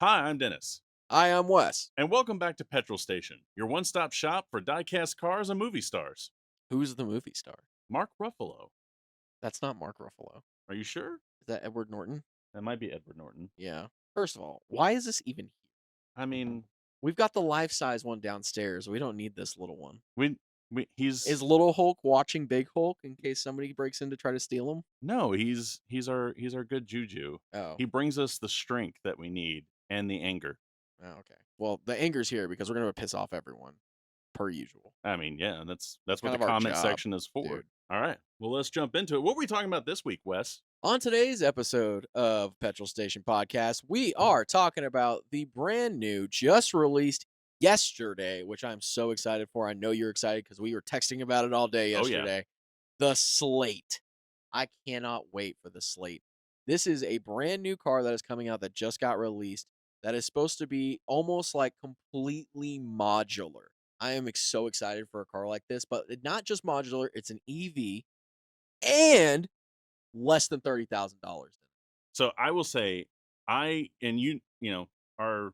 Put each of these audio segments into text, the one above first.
Hi, I'm Dennis, I am Wes. and welcome back to Petrol Station, your one-stop shop for diecast cars and movie stars. Who's the movie star? Mark Ruffalo. That's not Mark Ruffalo. Are you sure? Is that Edward Norton? That might be Edward Norton. Yeah. First of all, why is this even here? I mean, We've got the life-size one downstairs. We don't need this little one. we, he's Is Little Hulk watching Big Hulk in case somebody breaks in to try to steal him? no, he's our good juju. Oh. He brings us the strength that we need and the anger. Oh, okay. Well, the anger's here because we're gonna piss off everyone, per usual. I mean, yeah, that's what Kind the of our comment job, section is for. dude. All right, well, let's jump into it. What were we talking about this week, Wes? On today's episode of Petrol Station Podcast, we are talking about the brand new, just released yesterday, which I'm so excited for. I know you're excited because we were texting about it all day Oh yeah, yesterday. The Slate. I cannot wait for the Slate. This is a brand new car that is coming out that just got released that is supposed to be almost like completely modular. I am so excited for a car like this, but not just modular, it's an EV and less than $30,000. so I will say, our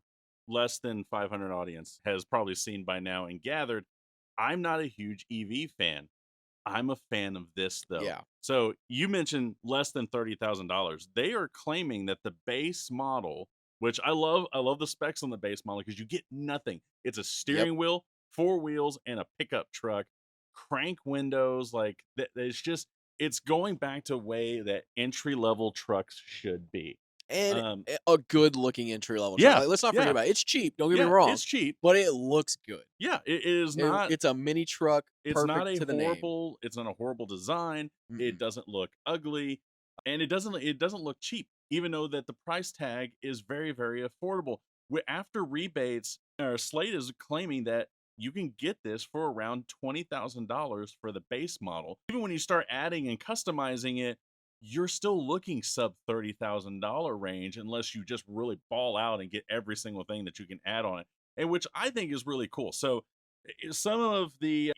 less than 500 audience has probably seen by now and gathered, I'm not a huge EV fan. I'm a fan of this though. Yeah. So you mentioned less than $30,000. They are claiming that the base model, which I love the specs on the base model because you get nothing. It's a Yep. steering wheel, four wheels, and a pickup truck, crank windows. Like it's going back to way that entry level trucks should be. And Um, a good looking entry level truck. yeah, Like, let's not forget yeah, about it. It's cheap. Don't get me yeah. wrong, It's cheap. but it looks good. Yeah, it is not. It's a mini truck, It's not perfect a to the name. horrible. It's not a horrible design. It Mm-mm. doesn't look ugly, and it doesn't look cheap. Even though that the price tag is very very affordable. After rebates, Slate is claiming that you can get this for around $20,000 for the base model. Even when you start adding and customizing it, you're still looking sub $30,000 range unless you just really ball out and get every single thing that you can add on it, and which I think is really cool. So some of the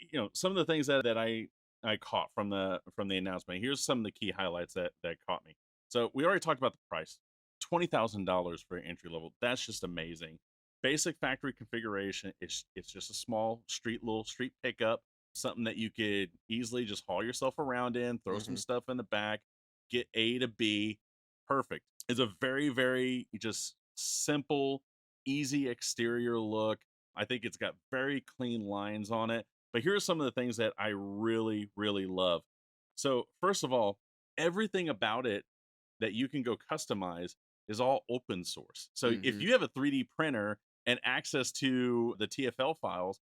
things that I caught from the announcement. Here's some of the key highlights that caught me. So we already talked about the price. $20,000 for entry level. That's just amazing. Basic factory configuration. It's just a small little street pickup, something that you could easily just haul yourself around in, throw some Mm-hmm. stuff in the back, get A to B. Perfect. It's a very, very just simple, easy exterior look. I think it's got very clean lines on it. But here are some of the things that I really, really love. So, first of all, everything about it that you can go customize is all open source. So, if Mm-hmm. you have a 3D printer and access to the TFL files,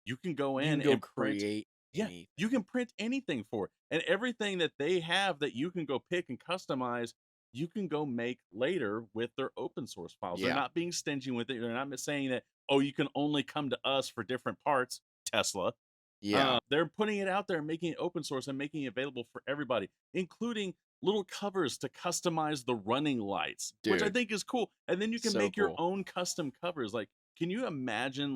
you can go You can in go and print. create Yeah, anything. you can print anything for it. And everything that they have that you can go pick and customize, you can go make later with their open source files. They're Yeah. not being stingy with it. They're not saying that, oh, you can only come to us for different parts, Tesla. Yeah. They're putting it out there and making it open source and making it available for everybody, including little covers to customize the running lights, which I Dude. think is cool. And then you can So make your cool. own custom covers. Like, can you imagine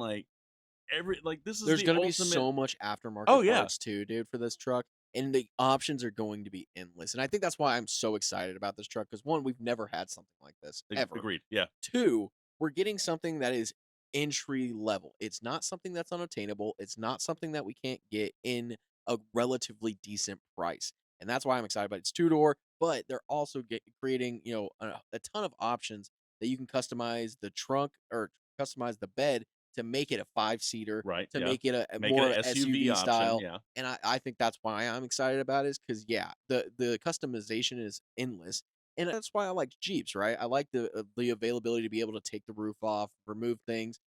this is There's the gonna be ultimate. so much Oh aftermarket yeah, parts too, dude, for this truck. And the options are going to be endless. And I think that's why I'm so excited about this truck. Because one, we've never had something like this ever. agreed. Yeah. Two, we're getting something that is entry level. It's not something that's unattainable. It's not something that we can't get in a relatively decent price. And that's why I'm excited about it. It's two-door, but they're also creating, a ton of options that you can customize the trunk or customize the bed to make it a five-seater, Right. to Yeah. make it a Make it more an SUV SUV option. style. Yeah. And I think that's why I'm excited about it, is because yeah, the customization is endless. And that's why I like Jeeps, right? I like the availability to be able to take the roof off, remove things,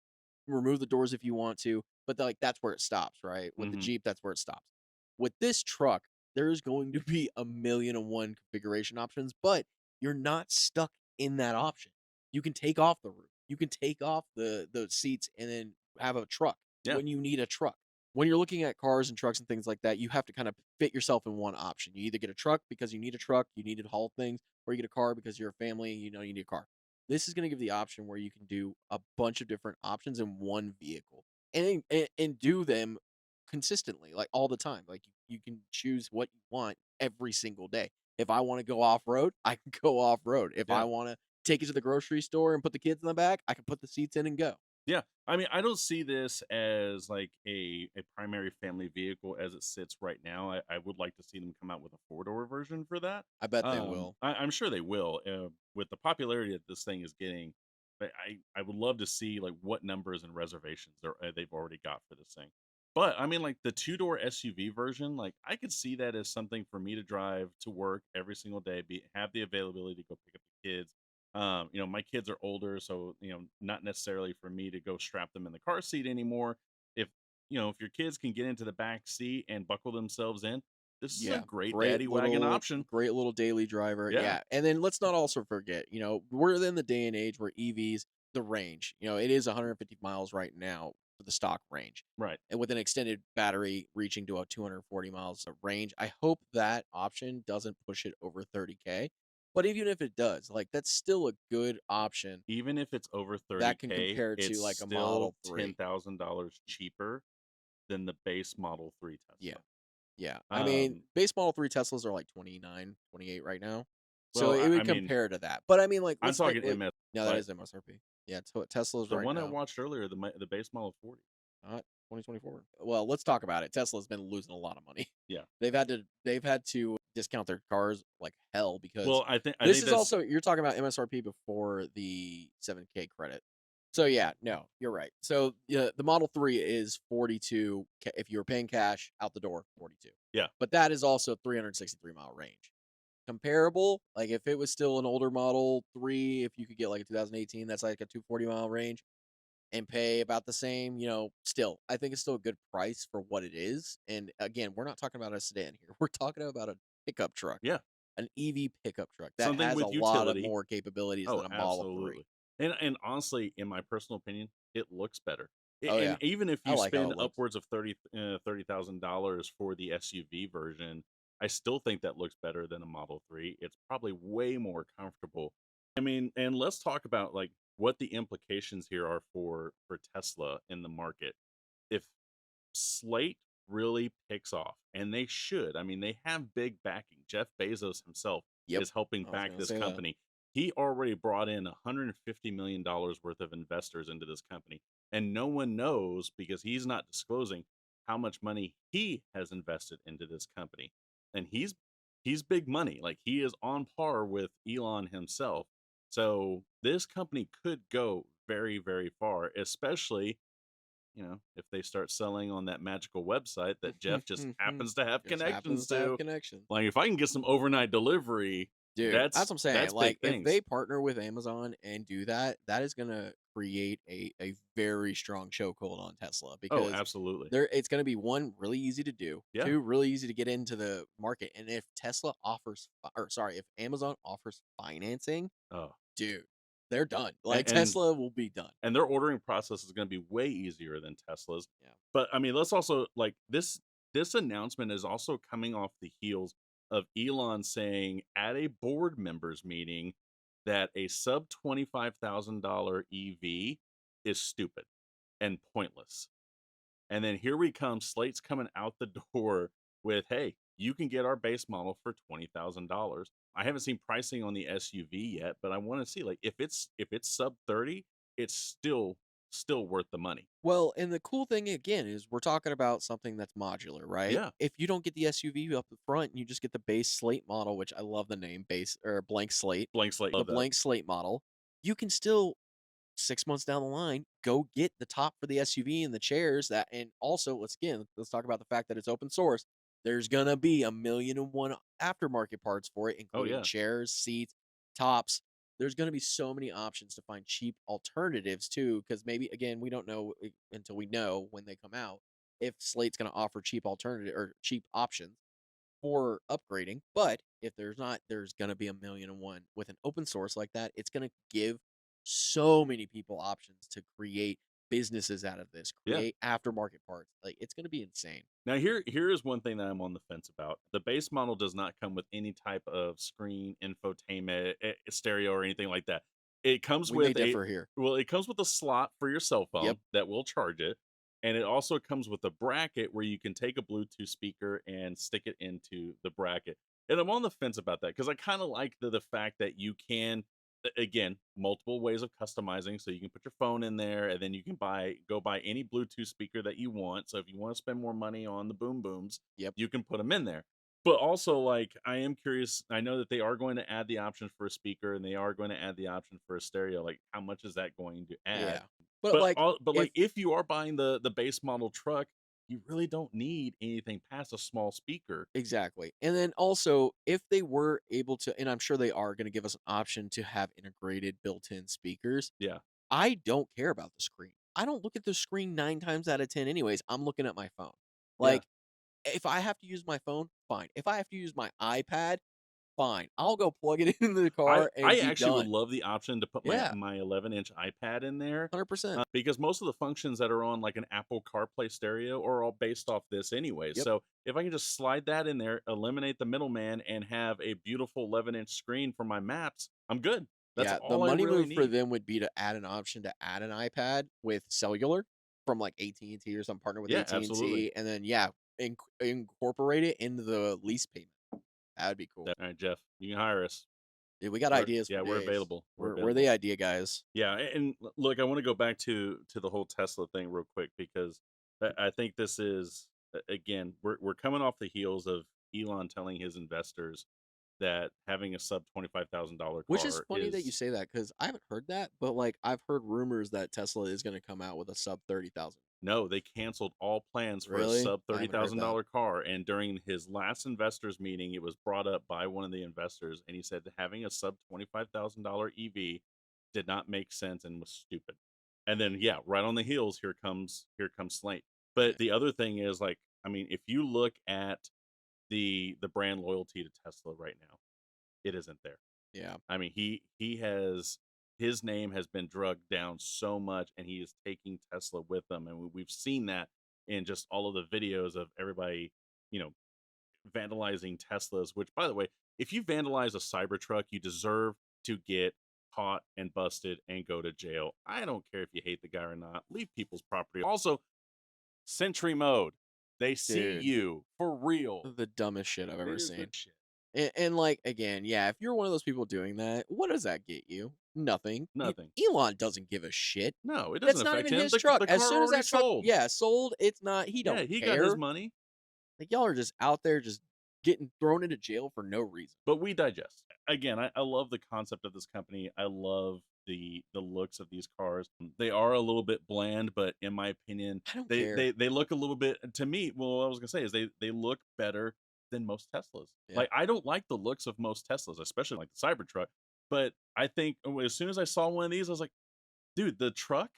remove the doors if you want to, but like that's where it stops, right? With the Hmm. Jeep, that's where it stops. With this truck, there's going to be a million and one configuration options, but you're not stuck in that option. You can take off the roof, you can take off the seats, and then have a truck Yeah. when you need a truck. When you're looking at cars and trucks and things like that, you have to kind of fit yourself in one option. You either get a truck because you need a truck, you need to haul things, or you get a car because you're a family, you need a car. This is going to give the option where you can do a bunch of different options in one vehicle, and do them consistently, like all the time. Like you can choose what you want every single day. If I want to go off road, I can go off road. If Yeah. I want to take it to the grocery store and put the kids in the back. I can put the seats in and go. Yeah, I mean, I don't see this as like a primary family vehicle as it sits right now. I would like to see them come out with a four-door version for that. I bet they will. I'm sure they will. With the popularity that this thing is getting, I would love to see like what numbers and reservations they've already got for this thing. But I mean, like the two-door SUV version, like I could see that as something for me to drive to work every single day, have the availability to go pick up the kids. My kids are older, so not necessarily for me to go strap them in the car seat anymore. If if your kids can get into the back seat and buckle themselves in, this is a Yeah, great daddy wagon option. great little daily driver. Yeah, Yeah, and then let's not also forget, we're in the day and age where EVs, the range, it is 150 miles right now for the stock range, right. and with an extended battery reaching to a 240 miles of range. I hope that option doesn't push it over 30K. But even if it does, like that's still a good option Even if it's over that can 30K, compare to it's like a still Model 3. $10,000 cheaper than the base Model 3 Yeah. Tesla. Yeah. I mean, Um, base Model 3 Teslas are like 29, 28 right now. So well, it I would mean, compare to that. But I mean, like, I'm let's take talking look. MS, No, that but is MSRP. Yeah, Tesla's the right one I now, watched earlier, the base Model 40. not 2024. Well, let's talk about it. Tesla's been losing a lot of money. Yeah. They've had to discount their cars like hell because Well, I this think is that's also you're talking about MSRP before the 7K credit. So yeah, no, you're right. So the Model 3 is 42 if you were paying cash out the door, 42. yeah, But that is also 363-mile range. Comparable, like if it was still an older Model 3, if you could get like a 2018, that's like a 240-mile range and pay about the same, still, I think it's still a good price for what it is. And again, we're not talking about a sedan here. We're talking about a pickup truck, yeah. an EV pickup truck that Something has a with lot of utility. more capabilities Oh, than a Model 3. absolutely. And honestly, in my personal opinion, it looks better. Oh And yeah, even if I you like how spend it looks. upwards of $30,000 for the SUV version, I still think that looks better than a Model 3. It's probably way more comfortable. I mean, and let's talk about like what the implications here are for Tesla in the market. If Slate really picks off, and they should. I mean, they have big backing. Jeff Bezos himself Yep, is helping I was back gonna this say that. company. He already brought in $150 million worth of investors into this company, and no one knows because he's not disclosing how much money he has invested into this company. And he's big money. Like he is on par with Elon himself. So this company could go very, very far, especially if they start selling on that magical website that Jeff just happens to have Just connections happens to have to. connections. Like if I can get some overnight delivery, Dude, that's that's what I'm saying. that's big Like, if things. they partner with Amazon and do that, that is gonna create a very strong chokehold on Tesla Oh, because absolutely. it's gonna be one really easy to do, Yeah. two really easy to get into the market, and if if Amazon offers financing, Oh, dude, they're done. and Like and, Tesla will be done. and their ordering process is going to be way easier than Tesla's. Yeah. But I mean, let's also like this announcement is also coming off the heels of Elon saying at a board members meeting that a sub $25,000 EV is stupid and pointless. And then here we come. Slate's coming out the door with, "Hey, you can get our base model for $20,000." I haven't seen pricing on the SUV yet, but I want to see like if it's sub 30, it's still worth the money. Well, and the cool thing again is we're talking about something that's modular, right? Yeah, If you don't get the SUV up the front and you just get the base slate model, which I love the name base or blank slate, blank slate. the Love that. blank slate model, you can still 6 months down the line go get the top for the SUV and the chairs that and also let's talk about the fact that it's open source. There's gonna be 1,000,001 aftermarket parts for it, Oh including yeah, chairs, seats, tops. There's gonna be so many options to find cheap alternatives too, because maybe again we don't know until we know when they come out if Slate's gonna offer cheap alternative or cheap options for upgrading. But if there's not, there's gonna be 1,000,001 with an open source like that. It's gonna give so many people options to create businesses out of this, yeah. create aftermarket parts. Like it's gonna be insane. Now here is one thing that I'm on the fence about. The base model does not come with any type of screen, infotainment, stereo, or anything like that. It comes We may with a differ here. well, it comes with a slot for your cell Yep. phone that will charge it, and it also comes with a bracket where you can take a Bluetooth speaker and stick it into the bracket. And I'm on the fence about that because I kind of like the fact that you can. again, multiple ways of customizing. So you can put your phone in there, and then you can go buy any Bluetooth speaker that you want. So if you want to spend more money on the boom booms, Yep. you can put them in there. But also, like, I am curious. I know that they are going to add the option for a speaker, and they are going to add the option for a stereo. Like, how much is that going to add? Yeah. But like But if like, if you are buying the base model truck, you really don't need anything past a small speaker. Exactly. And then also, if they were able to, and I'm sure they are going to give us an option to have integrated built-in speakers, Yeah, I don't care about the screen. I don't look at the screen 9 times out of 10 anyways. I'm looking at my phone. yeah. Like, if I have to use my phone, fine. If I have to use my iPad, fine. I'll go plug it into the car I and be actually would done. love the option to put Yeah, my 11-inch iPad in there, 100%. because most of the functions that are on like an Apple CarPlay stereo are all based off this anyway. Yep. So if I can just slide that in there, eliminate the middleman, and have a beautiful 11-inch screen for my maps, I'm good. That's Yeah, the all I money really move for need. them would be to add an option to add an iPad with cellular from, like, AT&T or some partner with Yeah, absolutely. AT&T, and then, yeah, incorporate it into the lease payment. That would be cool. All right, Jeff, you can hire us. Dude, we got ideas for We're days. available. We're We're available. the idea guys. Yeah, and look, I want to go back to the whole Tesla thing real quick, because I think this is, again, we're coming off the heels of Elon telling his investors that having a sub $25,000 Which is car funny that you is, say that because I haven't heard that, but, like, I've heard rumors that Tesla is gonna come out with a sub 30,000. no, they canceled all plans for a Really? sub I haven't heard that. $30,000 car. And during his last investors meeting, it was brought up by one of the investors, and he said that having a sub $25,000 EV did not make sense and was stupid. And then, yeah, right on the heels, here comes Slate. Yeah. But the other thing is, like, I mean, if you look at the brand loyalty to Tesla right now, it isn't there. Yeah. I mean, he has, his name has been drugged down so much, and he is taking Tesla with him, and we've seen that in just all of the videos of everybody, you know, vandalizing Teslas. Which, by the way, if you vandalize a Cybertruck, you deserve to get caught and busted and go to jail. I don't care if you hate the guy or not. Leave people's property. Also, Sentry mode. They see Dude, you for real. the dumbest shit I've It ever is the seen. shit. And, like, again, yeah, if you're one of those people doing that, what does that get you? Nothing. Nothing. Elon doesn't give a shit. No, it doesn't That's not affect even him. his truck. The As car soon as already that truck, sold. yeah, sold, it's not. He Yeah, don't he got his care. money. Like, y'all are just out there just getting thrown into jail for no reason. But we digest. Again, I love the concept of this company. I love the looks of these cars. They are a little bit bland, but in my opinion, I don't they care. they they look a little bit, to me. Well, what I was gonna say is they look better than most Teslas. Yeah. Like, I don't like the looks of most Teslas, especially like the Cybertruck. But I think, as soon as I saw one of these, I was like, dude, the truck.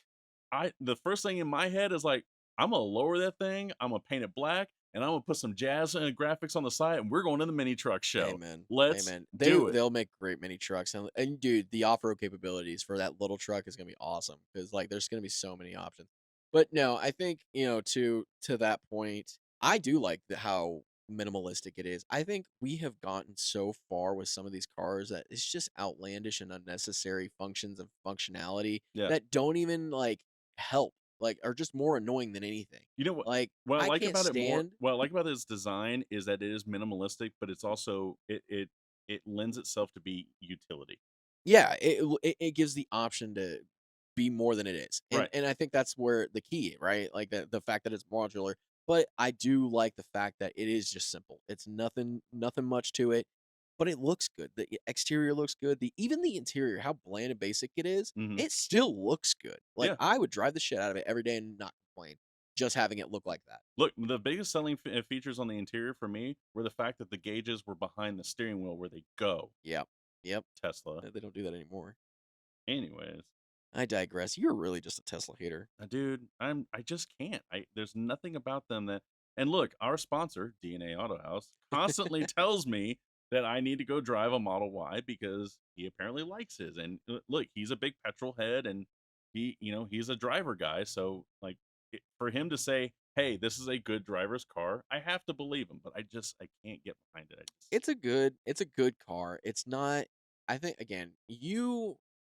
The first thing in my head is like, I'm gonna lower that thing. I'm gonna paint it black, and I'm gonna put some jazz graphics on the side, and we're going to the mini truck show. Amen. Let's Amen. do it. They'll make great mini trucks, and dude, the off road capabilities for that little truck is gonna be awesome because like there's gonna be so many options. But no, I think to that point, I do like how minimalistic it is. I think we have gotten so far with some of these cars that it's just outlandish and unnecessary functions of functionality Yeah. that don't even like help, like are just more annoying than anything. You know what? Like What I I like can't about it more, stand. what I like about its design is that it is minimalistic, but it's also, it lends itself to be utility. Yeah, it gives the option to be more than it is, and Right. and I think that's where the key, right? Like the fact that it's modular, but I do like the fact that it is just simple. It's nothing much to it, but it looks good. The exterior looks good. Even the interior, how bland and basic it is, Hmm. it still looks good. Like Yeah. I would drive the shit out of it every day and not complain, just having it look like that. Look, the biggest selling features on the interior for me were the fact that the gauges were behind the steering wheel where they go. Yep, yep. Tesla. They don't do that anymore. Anyways, I digress. You're really just a Tesla hater. dude, I just can't. There's nothing about them that. And look, our sponsor, DNA Auto House, constantly tells me that I need to go drive a Model Y because he apparently likes his. And look, he's a big petrol head, and he's a driver guy. So, like, for him to say, "Hey, this is a good driver's car," I have to believe him. But I can't get behind it. It's a good car. It's not. I think again,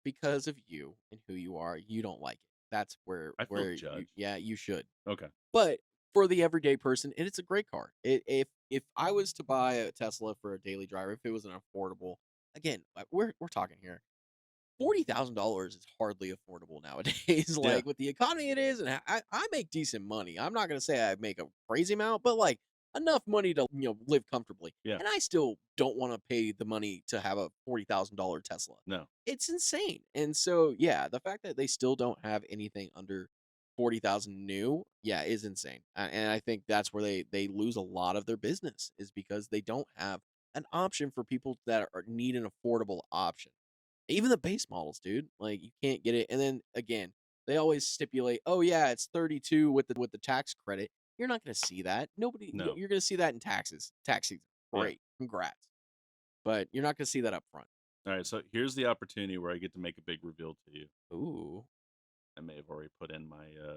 because of you and who you are, you don't like it. That's where I feel where you judged. yeah, you should. Okay. But for the everyday person, and it's a great car. If I was to buy a Tesla for a daily driver, if it was an affordable, again, we're talking here. $40,000 is hardly affordable nowadays. Yeah. Like with the economy it is, and I make decent money. I'm not gonna say I make a crazy amount, but like enough money to live comfortably. Yeah. And I still don't want to pay the money to have a $40,000 Tesla. No. It's insane. And so yeah, the fact that they still don't have anything under 40,000 new, yeah, is insane. And I think that's where they lose a lot of their business is because they don't have an option for people that need an affordable option. Even the base models, dude, like, you can't get it, and then, again, they always stipulate, "Oh, yeah, it's 32 with the tax credit." You're not gonna see that. Nobody No. you're gonna see that in tax season. Yeah. Great, congrats. But you're not gonna see that up front. All right. So here's the opportunity where I get to make a big reveal to you. Ooh, I may have already put in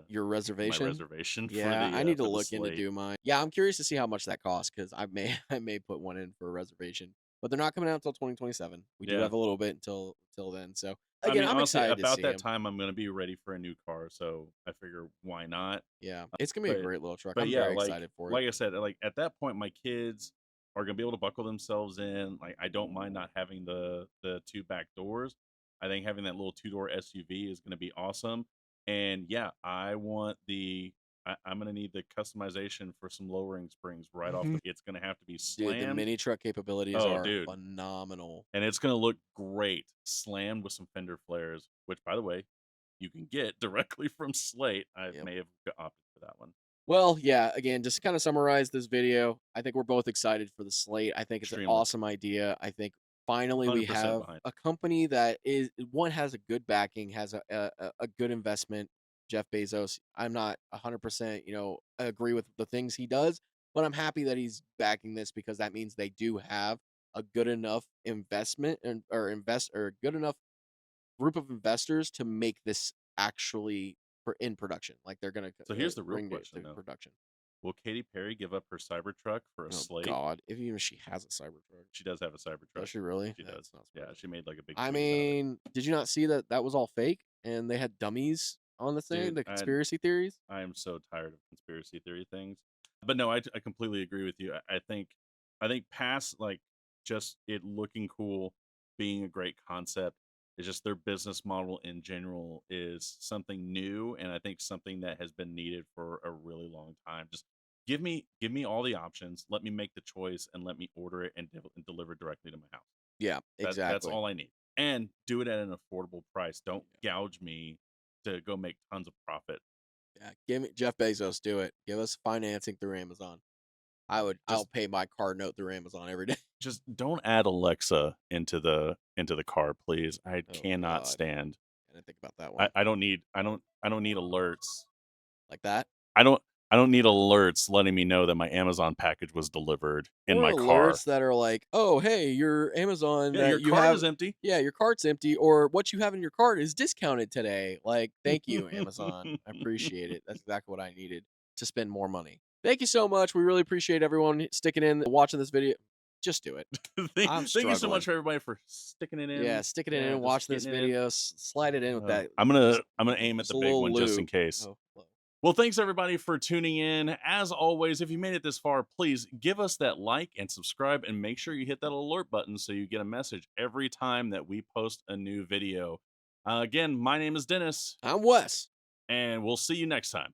your my reservation? reservation Yeah, I need to for the look into slate. do mine. Yeah, I'm curious to see how much that costs because I may I may put one in for a reservation, but they're not coming out until 2027. We do Yeah. have a little bit until then, so, I again, mean, I'm honestly, excited to about see that them. time, I'm gonna be ready for a new car, so I figure why not? Yeah, it's gonna be a But great little truck. but I'm yeah, very excited for it. like I said, like at that point, my kids are gonna be able to buckle themselves in. Like I don't mind not having the two back doors. I think having that little two-door SUV is gonna be awesome. And yeah, I want I'm gonna need the customization for some lowering springs right off the. It's gonna have to be Dude, the slammed. mini truck capabilities Oh, are dude. phenomenal. And it's gonna look great slammed with some fender flares, which by the way, you can get directly from Slate. I Yep. may have opted for that one. Well, yeah, again, just to kind of summarize this video, I think we're both excited for the slate. I think it's an Extremely. awesome idea. I think finally we 100% have behind. a company that is one has a good backing, has a good investment. Jeff Bezos. I'm not 100%, agree with the things he does, but I'm happy that he's backing this because that means they do have a good enough investment or a good enough group of investors to make this actually in production. Like they're gonna So here's the real bring it question to though. production. Will Katy Perry give up her Cybertruck for a Oh Slate? God, if even she has a Cybertruck, She does have a does Cybertruck. she really? She does. That's not Yeah, surprising. she made like a big I tweet about it. mean, did you not see that that was all fake and they had dummies on the thing, Dude, the conspiracy theories? I am so tired of conspiracy theory things. But no, I completely agree with you. I think past like just it looking cool, being a great concept, it's just their business model in general is something new, and I think something that has been needed for a really long time. Just give me all the options, let me make the choice, and let me order it and, and deliver directly to my house. Yeah, That's exactly. all I need, and do it at an affordable price. Don't gouge me to go make tons of profit. Yeah, give me Jeff Bezos, do it. Give us financing through Amazon. I'll Just pay my car note through Amazon every day. just don't add Alexa into the car, please. I Oh cannot God, stand. I didn't think about that one. I don't need alerts. Like that. I don't I don't need alerts letting me know that my Amazon package was delivered in Or my car. alerts that are like, "Oh, hey, your Amazon Yeah, your that you cart have is empty. yeah, your cart's empty," or "What you have in your cart is discounted today." Like, "Thank you, Amazon. I appreciate it." That's exactly what I needed to spend more money. Thank you so much. We really appreciate everyone sticking in, watching this video. Just do it. I'm Thank you so much struggling. for everybody for sticking it Yeah, in. sticking it Yeah, in, just watching this getting it in. video, slide it in with that just I'm gonna aim at just the a big little one just in loop. case. Oh, hello. Well, thanks everybody for tuning in. As always, if you made it this far, please give us that like and subscribe and make sure you hit that alert button so you get a message every time that we post a new video. Again, my name is Dennis, I'm Wes. and we'll see you next time.